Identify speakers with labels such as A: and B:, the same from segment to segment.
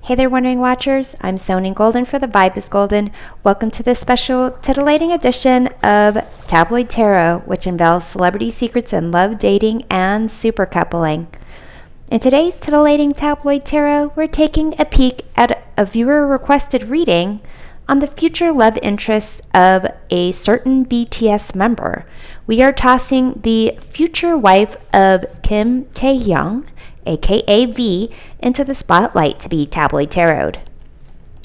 A: Hey there, Wondering Watchers. I'm Sony Golden for The Vibe is Golden. Welcome to this special titillating edition of Tabloid Tarot, which unveils celebrity secrets in love, dating, and supercoupling. In today's titillating tabloid tarot, we're taking a peek at a viewer-requested reading on the future love interests of a certain BTS member. We are tossing the future wife of Kim Tae-young, aka V, into the spotlight to be tabloid tarot.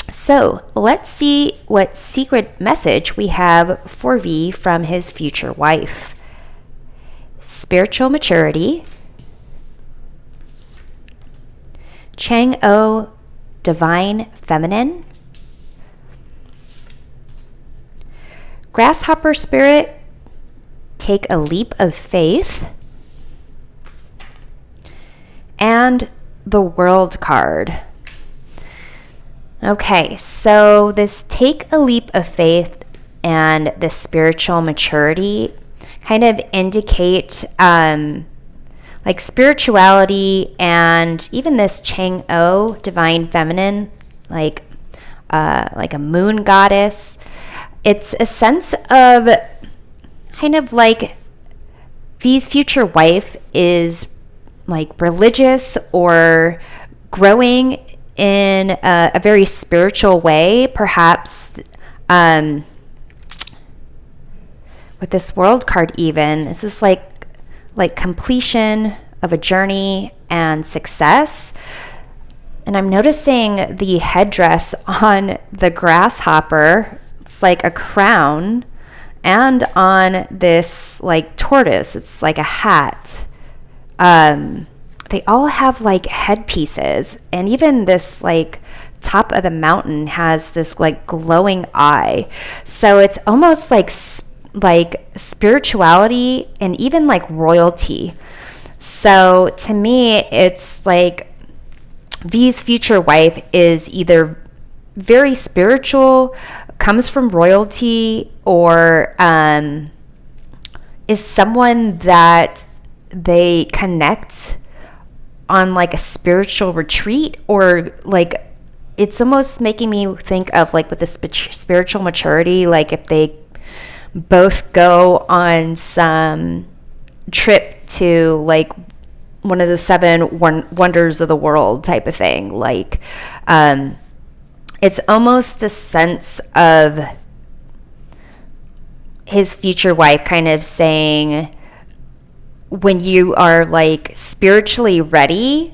A: So let's see what secret message we have for V from his future wife. Spiritual maturity. Chang-O, divine feminine. Grasshopper spirit, take a leap of faith. And the World card. Okay, so this take a leap of faith and the spiritual maturity kind of indicate like spirituality, and even this Chang-O, divine feminine, like a moon goddess. It's a sense of kind of like V's future wife is like religious or growing in a very spiritual way, perhaps with this World card. Even this is like completion of a journey and success. And I'm noticing the headdress on the grasshopper. It's like a crown, and on this like tortoise, it's like a hat. They all have like headpieces, and even this like top of the mountain has this like glowing eye. So it's almost like spirituality and even like royalty. So to me, it's like V's future wife is either very spiritual, comes from royalty, or is someone that they connect on like a spiritual retreat, or like it's almost making me think of like with the spiritual maturity, like if they both go on some trip to like one of the seven wonders of the world type of thing. Like it's almost a sense of his future wife kind of saying, when you are like spiritually ready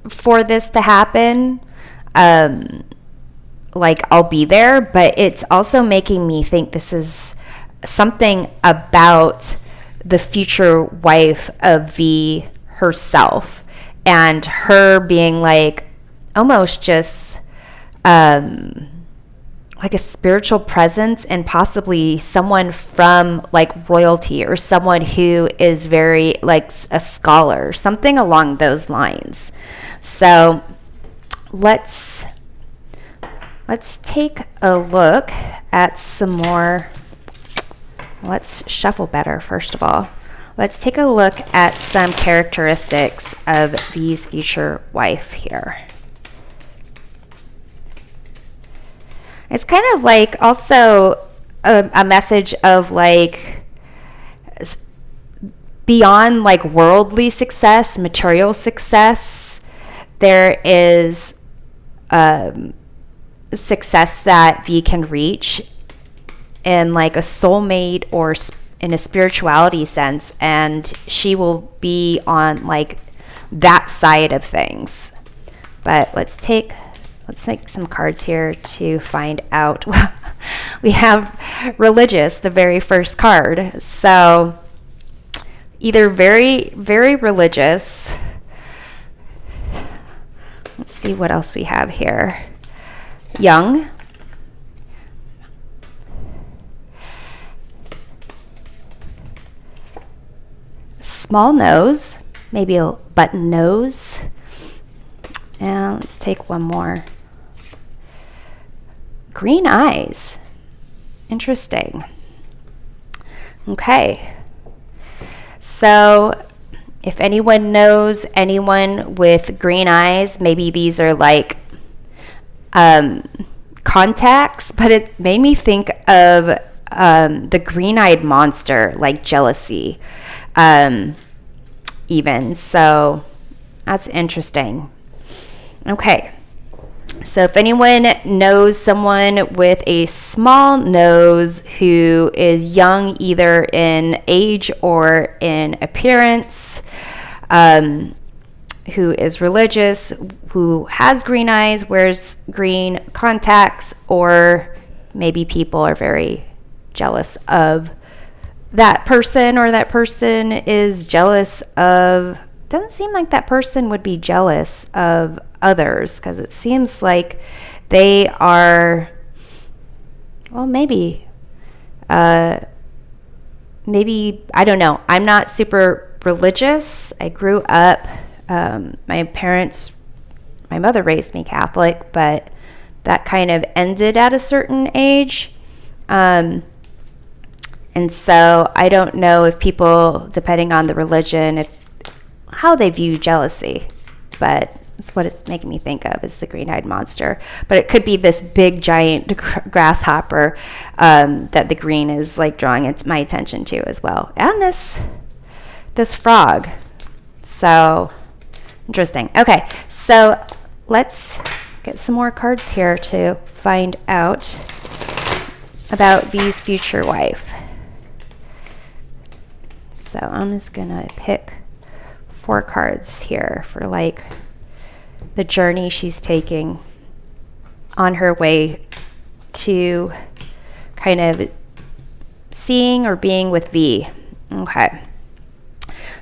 A: for this to happen, like I'll be there. But it's also making me think this is something about the future wife of V herself, and her being like almost just like a spiritual presence, and possibly someone from like royalty, or someone who is very like a scholar, something along those lines. So let's take a look at some more. Let's shuffle better first of all. Let's take a look at some characteristics of V's future wife here. It's kind of like also a message of like beyond like worldly success, material success. There is success that V can reach in like a soulmate or in a spirituality sense, and she will be on like that side of things. But let's take some cards here to find out. We have religious, the very first card. So either very, very religious. Let's see what else we have here. Young. Small nose, maybe a button nose. And let's take one more. Green eyes. Interesting. Okay. So if anyone knows anyone with green eyes, maybe these are like contacts, but it made me think of the green-eyed monster, like jealousy, even. So that's interesting. Okay. So if anyone knows someone with a small nose who is young either in age or in appearance, who is religious, who has green eyes, wears green contacts, or maybe people are very jealous of that person, or that person is jealous of, doesn't seem like that person would be jealous of others, because it seems like they are, well, maybe, I don't know. I'm not super religious. I grew up, my mother raised me Catholic, but that kind of ended at a certain age. And so I don't know if people, depending on the religion, how they view jealousy, but that's what it's making me think of, is the green-eyed monster. But it could be this big giant grasshopper that the green is like drawing my attention to as well, and this frog. So interesting. Okay, so let's get some more cards here to find out about V's future wife. So I'm just gonna pick 4 cards here for like the journey she's taking on her way to kind of seeing or being with V. Okay.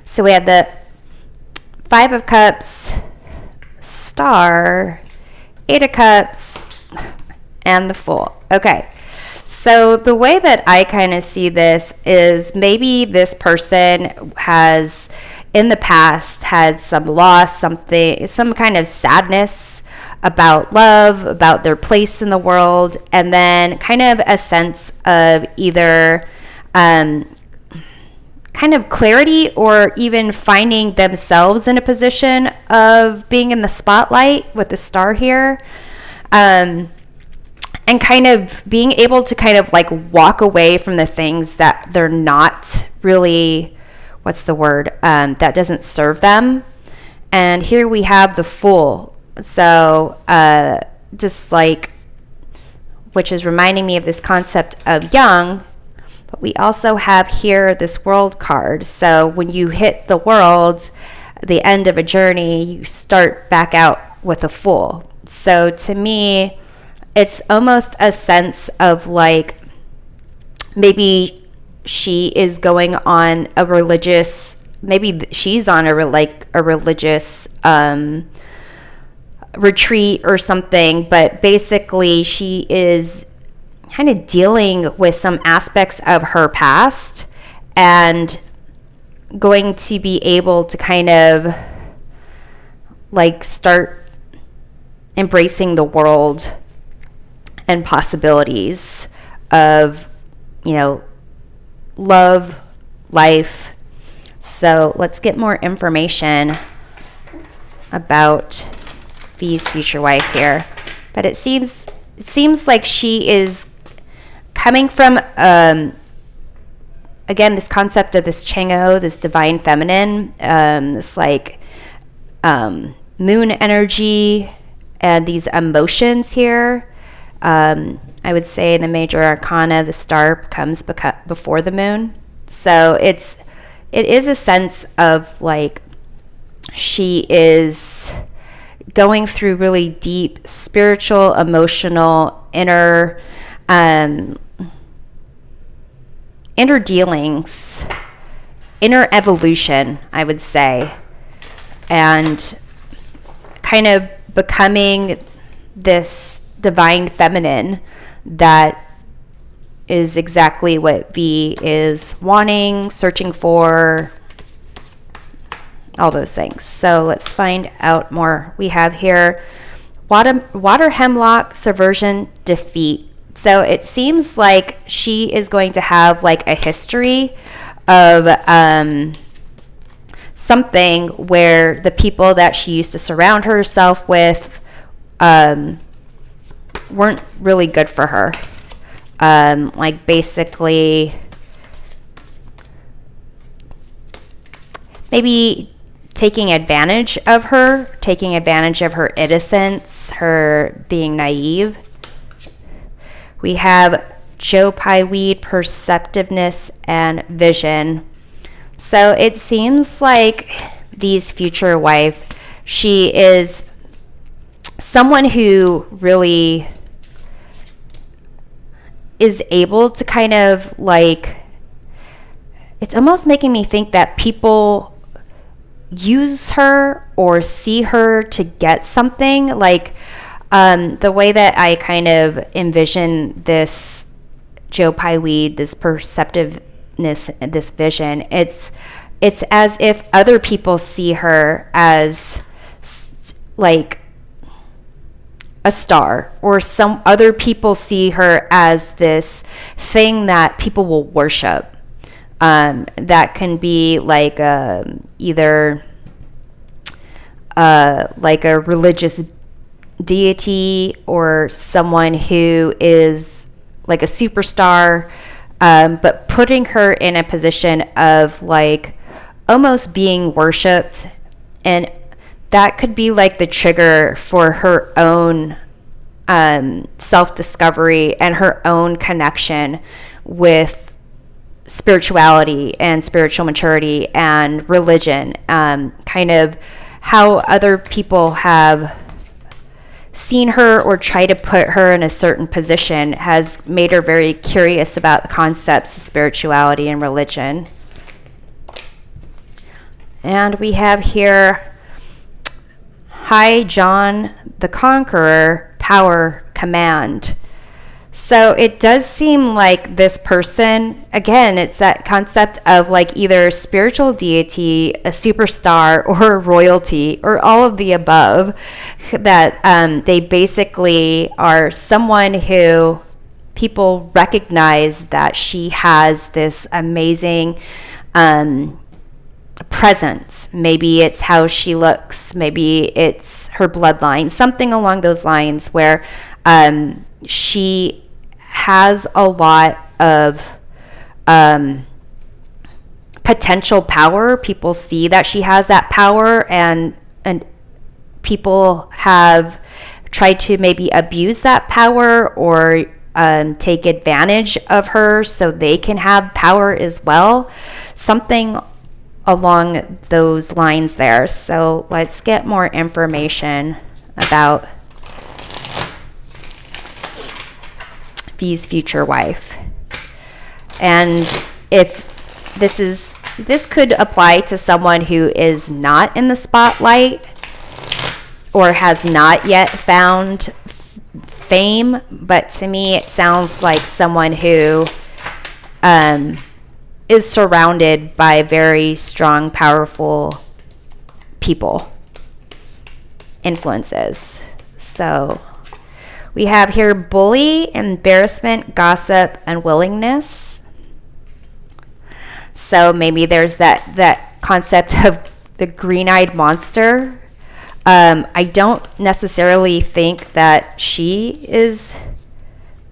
A: So we have the 5 of Cups, Star, 8 of Cups, and the Fool. Okay. So the way that I kind of see this is maybe this person has in the past had some loss, some kind of sadness about love, about their place in the world, and then kind of a sense of either kind of clarity or even finding themselves in a position of being in the spotlight with the star here. And kind of being able to kind of like walk away from the things that they're not really, what's the word, that doesn't serve them. And here we have the Fool. So just like, which is reminding me of this concept of young, but we also have here this World card. So when you hit the World, the end of a journey, you start back out with a Fool. So to me, it's almost a sense of like maybe she is going on a religious, maybe she's on a religious retreat or something, but basically she is kind of dealing with some aspects of her past and going to be able to kind of like start embracing the world and possibilities of, you know, love, life. So let's get more information about V's future wife here. But it seems like she is coming from again, this concept of this Chang'o, this divine feminine, this like moon energy and these emotions here. I would say in the major arcana, the star comes before the moon. So it is a sense of like she is going through really deep spiritual, emotional, inner dealings, inner evolution, I would say, and kind of becoming this divine feminine that is exactly what V is wanting, searching for, all those things. So let's find out more. We have here water hemlock, subversion, defeat. So it seems like she is going to have like a history of something where the people that she used to surround herself with weren't really good for her. Like basically maybe taking advantage of her innocence, her being naive. We have tabloid perceptiveness and vision. So it seems like V's future wife, she is someone who really is able to kind of like, it's almost making me think that people use her or see her to get something. Like the way that I kind of envision this tabloid, this perceptiveness, this vision, it's as if other people see her as like a star, or some other people see her as this thing that people will worship. That can be like either like a religious deity, or someone who is like a superstar, but putting her in a position of like almost being worshipped. And that could be like the trigger for her own self-discovery and her own connection with spirituality and spiritual maturity and religion. Kind of how other people have seen her or try to put her in a certain position has made her very curious about the concepts of spirituality and religion. And we have here High John the Conqueror, power, command. So it does seem like this person, again, it's that concept of like either a spiritual deity, a superstar, or royalty, or all of the above, that they basically are someone who people recognize that she has this amazing presence. Maybe it's how she looks, maybe it's her bloodline, something along those lines, where she has a lot of potential power. People see that she has that power, and people have tried to maybe abuse that power or take advantage of her so they can have power as well. Something along those lines there. So let's get more information about V's future wife. And if this could apply to someone who is not in the spotlight or has not yet found fame, but to me it sounds like someone who is surrounded by very strong, powerful people, influences. So we have here bully, embarrassment, gossip, unwillingness. So maybe there's that concept of the green-eyed monster. I don't necessarily think that she is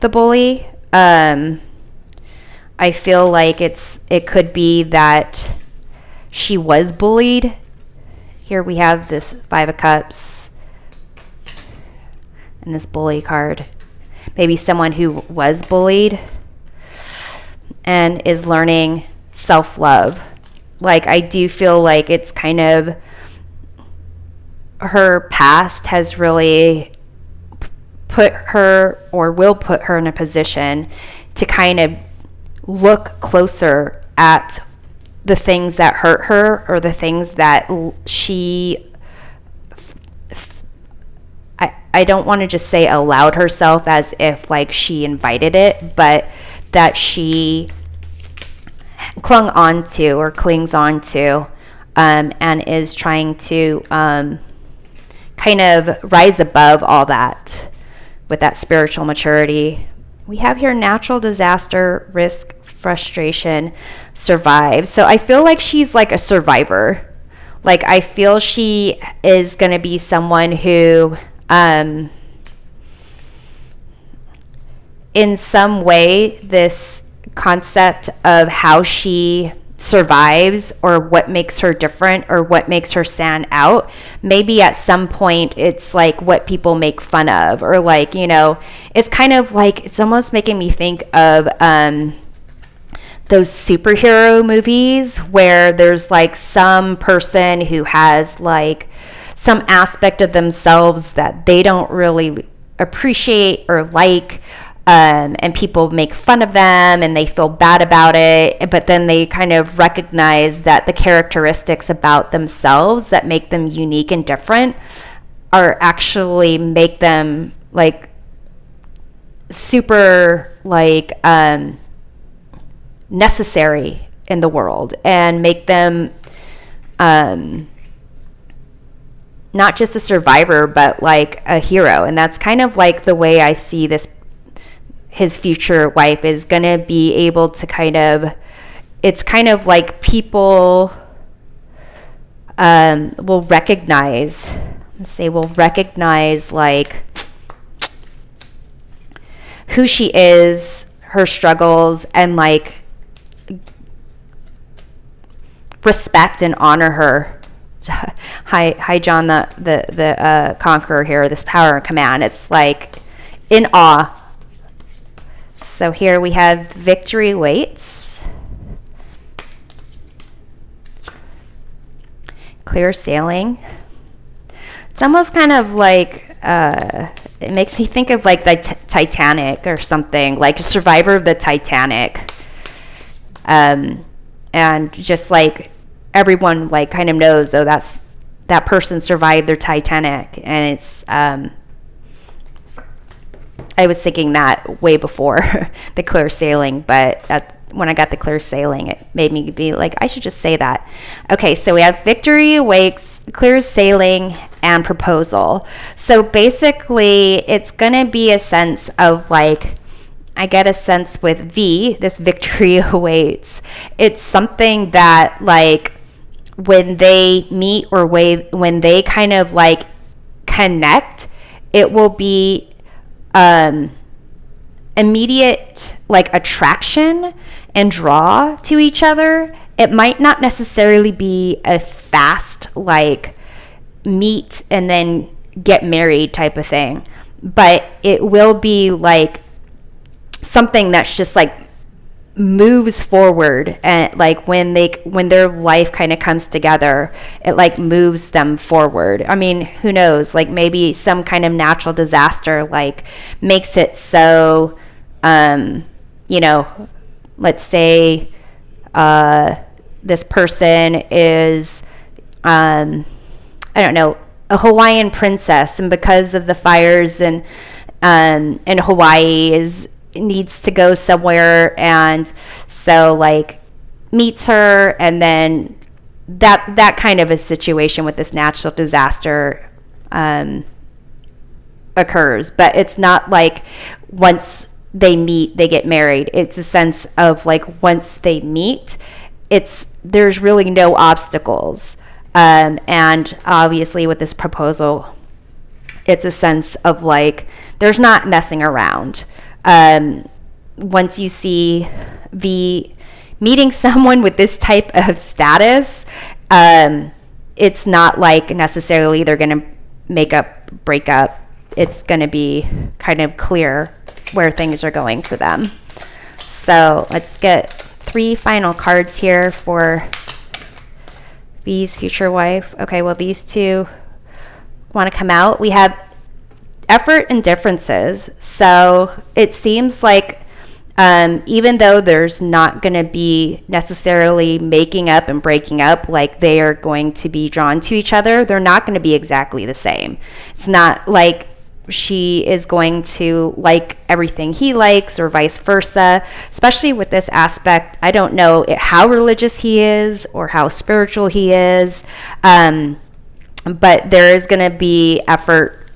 A: the bully. I feel like it could be that she was bullied. Here we have this Five of Cups and this bully card. Maybe someone who was bullied and is learning self-love. Like, I do feel like it's kind of her past has really put her, or will put her, in a position to kind of look closer at the things that hurt her, or the things that she, I don't want to just say allowed herself as if like she invited it, but that she clung on to or clings on to, and is trying to kind of rise above all that with that spiritual maturity. We have here natural disaster, risk, frustration, survive. So I feel like she's like a survivor. Like, I feel she is going to be someone who in some way, this concept of how she survives or what makes her different or what makes her stand out, maybe at some point it's like what people make fun of, or like, you know, it's kind of like, it's almost making me think of those superhero movies where there's like some person who has like some aspect of themselves that they don't really appreciate or like, and people make fun of them and they feel bad about it, but then they kind of recognize that the characteristics about themselves that make them unique and different are actually make them like super like necessary in the world, and make them not just a survivor but like a hero. And that's kind of like the way I see this, his future wife is going to be able to kind of, it's kind of like people will recognize, let's say, will recognize like who she is, her struggles, and like respect and honor her. Hi John, the conqueror here, this power and command. It's like in awe. So here we have victory waits, clear sailing. It's almost kind of like, it makes me think of like the Titanic or something, like a survivor of the Titanic. And just like everyone like kind of knows, oh, that person survived their Titanic. And it's, I was thinking that way before the clear sailing, but when I got the clear sailing, it made me be like, I should just say that. Okay, so we have victory awakes, clear sailing, and proposal. So basically, it's going to be a sense of like, I get a sense with V, this victory awaits. It's something that like when they meet or when they kind of like connect, it will be immediate like attraction and draw to each other. It might not necessarily be a fast like meet and then get married type of thing, but it will be like something that's just like moves forward, and like when their life kind of comes together, it like moves them forward. I mean, who knows, like maybe some kind of natural disaster like makes it so you know, let's say this person is I don't know, a Hawaiian princess, and because of the fires in Hawaii needs to go somewhere, and so like meets her, and then that kind of a situation with this natural disaster occurs. But it's not like once they meet they get married. It's a sense of like once they meet, there's really no obstacles, and obviously with this proposal, it's a sense of like there's not messing around. Once you see V meeting someone with this type of status, it's not like necessarily they're going to make up, break up. It's going to be kind of clear where things are going for them. So let's get 3 final cards here for V's future wife. Okay, well, these two want to come out. We have effort and differences. So it seems like even though there's not going to be necessarily making up and breaking up, like they are going to be drawn to each other, they're not going to be exactly the same. It's not like she is going to like everything he likes or vice versa, especially with this aspect. I don't know how religious he is or how spiritual he is, but there is going to be effort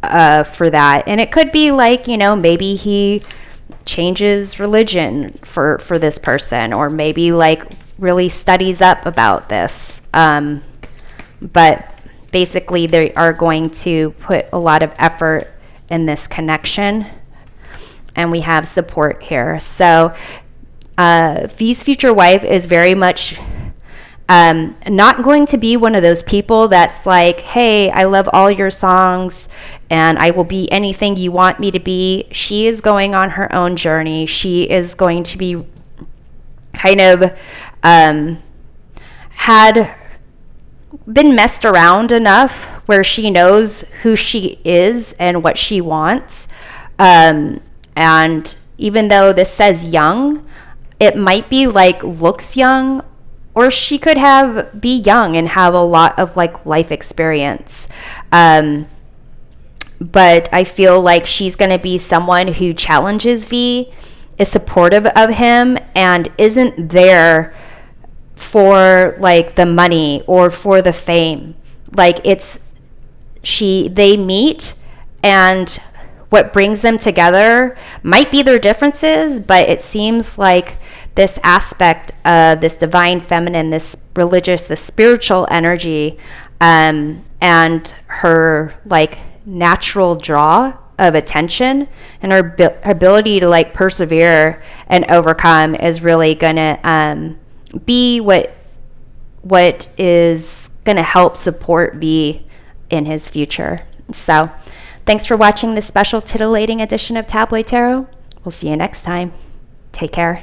A: for that. And it could be like, you know, maybe he changes religion for this person, or maybe like really studies up about this. But basically they are going to put a lot of effort in this connection. and we have support here. So V's future wife is very much not going to be one of those people that's like, hey, I love all your songs and I will be anything you want me to be. She is going on her own journey. She is going to be kind of had been messed around enough where she knows who she is and what she wants. And even though this says young, it might be like looks young, or she could be young and have a lot of like life experience. But I feel like she's going to be someone who challenges V, is supportive of him, and isn't there for like the money or for the fame. Like they meet, and what brings them together might be their differences, but it seems like this aspect of this divine feminine, this religious, this spiritual energy, and her like natural draw of attention and her ability to like persevere and overcome is really gonna be what is gonna help support V in his future. So thanks for watching this special titillating edition of Tabloid Tarot. We'll see you next time. Take care.